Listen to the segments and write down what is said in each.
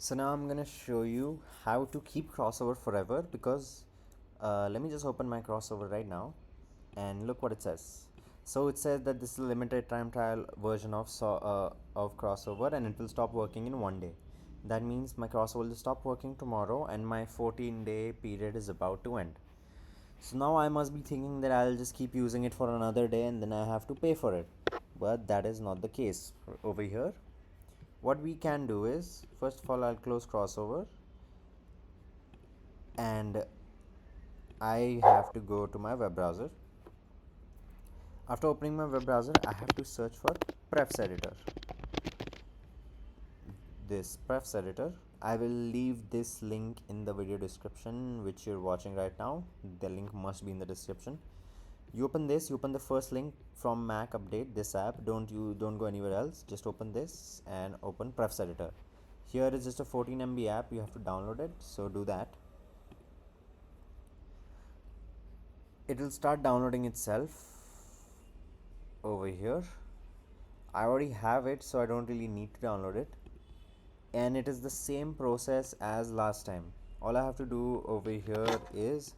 So now I'm gonna show you how to keep crossover forever because let me just open my crossover right now and look what it says. So it says that this is a limited time trial version of crossover and it will stop working in 1 day. That means my crossover will stop working tomorrow and my 14-day period is about to end. So now I must be thinking that I'll just keep using it for another day and then I have to pay for it. But that is not the case over here. What we can do is, first of all, I'll close crossover and I have to go to my web browser. After opening my web browser, I have to search for prefs editor. This prefs editor, I will leave this link in the video description which you're watching right now. The link must be in the description. You open this, you open the first link from Mac update, this app. Don't go anywhere else, just open this and open prefs editor. Here is just a 14 MB app, you have to download it, so do that. It will start downloading itself over here. I already have it, so I don't really need to download it, and it is the same process as last time. All I have to do over here is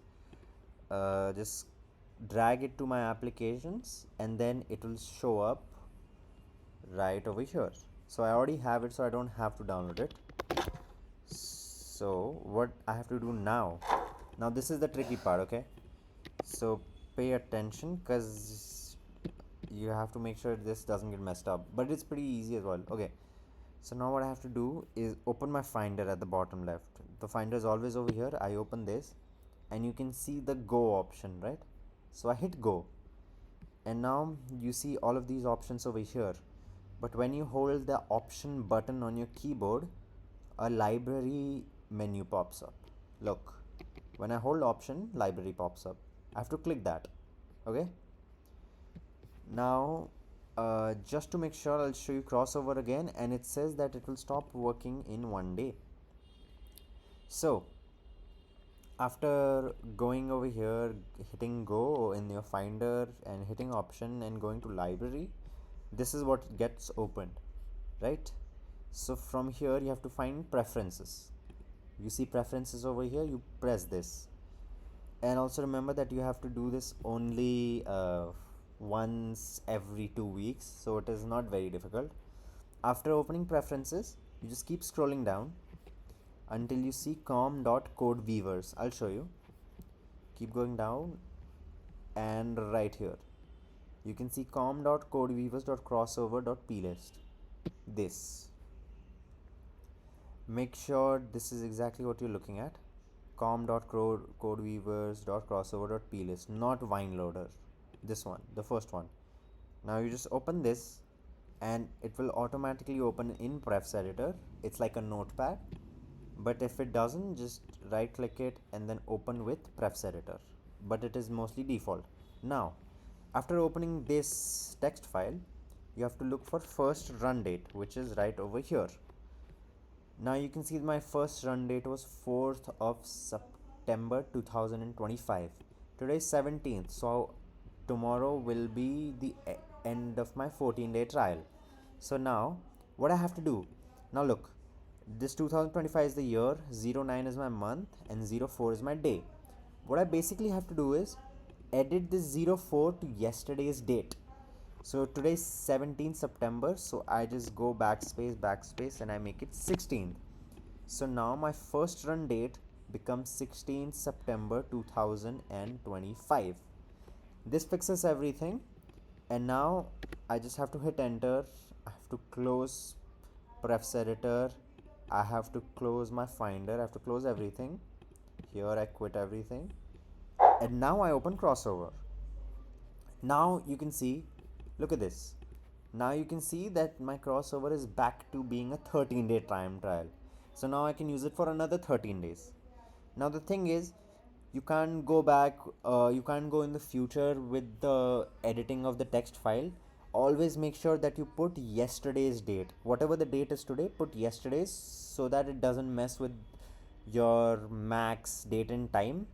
just drag it to my applications and then it will show up right over here. So I already have it, so I don't have to download it. So what I have to do now this is the tricky part, okay? So pay attention because you have to make sure this doesn't get messed up, but it's pretty easy as well. Okay, so now what I have to do is open my finder at the bottom left. The finder is always over here. I open this and you can see the go option, right? So I hit go and now you see all of these options over here, but when you hold the option button on your keyboard, a library menu pops up. Look, when I hold option, library pops up. I have to click that. Okay, now just to make sure, I'll show you crossover again, and it says that it will stop working in 1 day. So after going over here, hitting go in your finder and hitting option and going to library, this is what gets opened, right? So from here you have to find preferences. You see preferences over here, you press this, and also remember that you have to do this only once every 2 weeks, so it is not very difficult. After opening preferences, you just keep scrolling down until you see com.codeweavers. I'll show you. Keep going down and right here you can see com.codeweavers.CrossOver.plist. This, make sure this is exactly what you're looking at. com.codeweavers.crossover.plist, not vineloader. This one, the first one. Now you just open this and it will automatically open in prefs editor. It's like a notepad, but if it doesn't, just right click it and then open with prefs editor, but it is mostly default. Now after opening this text file, you have to look for first run date, which is right over here. Now you can see my first run date was 4th of September 2025. Today is 17th, so tomorrow will be the end of my 14-day trial. So now what I have to do, now look, this 2025 is the year, 09 is my month, and 04 is my day. What I basically have to do is edit this 04 to yesterday's date. So today is 17th September, so I just go backspace and I make it 16th. So now my first run date becomes 16th September 2025. This fixes everything, and now I just have to hit enter. I have to close prefs editor, I have to close my finder, I have to close everything. Here I quit everything, and now I open crossover. Now you can see, look at this. Now you can see that my crossover is back to being a 13-day time trial. So now I can use it for another 13 days. Now the thing is, you can't go back, you can't go in the future with the editing of the text file. Always make sure that you put yesterday's date. Whatever the date is today, put yesterday's, so that it doesn't mess with your Mac's date and time,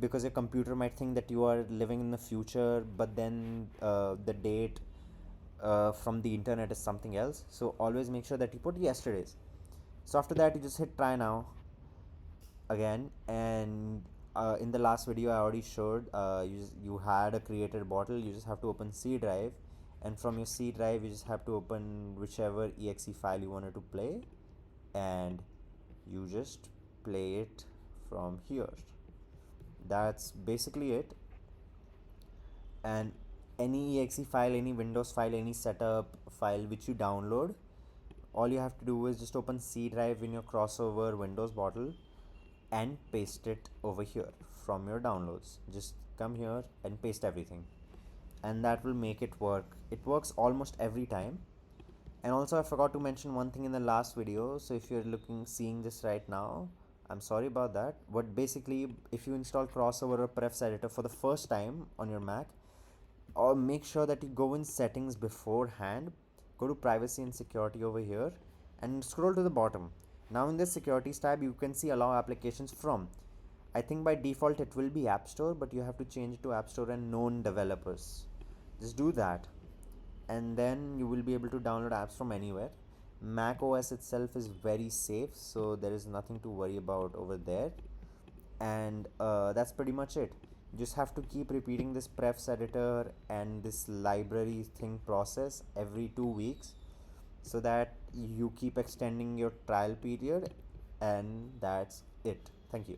because your computer might think that you are living in the future, but then the date from the internet is something else. So always make sure that you put yesterday's. So after that, you just hit try now again, and in the last video I already showed, you had a created bottle. You just have to open C drive, and from your C drive you just have to open whichever exe file you wanted to play, and you just play it from here. That's basically it. And any exe file, any Windows file, any setup file which you download, all you have to do is just open C drive in your crossover Windows bottle and paste it over here from your downloads. Just come here and paste everything, and that will make it work. It works almost every time. And also I forgot to mention one thing in the last video, so if you're seeing this right now, I'm sorry about that. But basically, if you install crossover or prefs editor for the first time on your Mac, or make sure that you go in settings beforehand, go to privacy and security over here and scroll to the bottom. Now in this securities tab you can see allow applications from, I think by default it will be App Store, but you have to change it to App Store and known developers. Just do that, and then you will be able to download apps from anywhere. Mac OS itself is very safe, so there is nothing to worry about over there. And that's pretty much it. You just have to keep repeating this prefs editor and this library thing process every 2 weeks, so that you keep extending your trial period. And that's it. Thank you.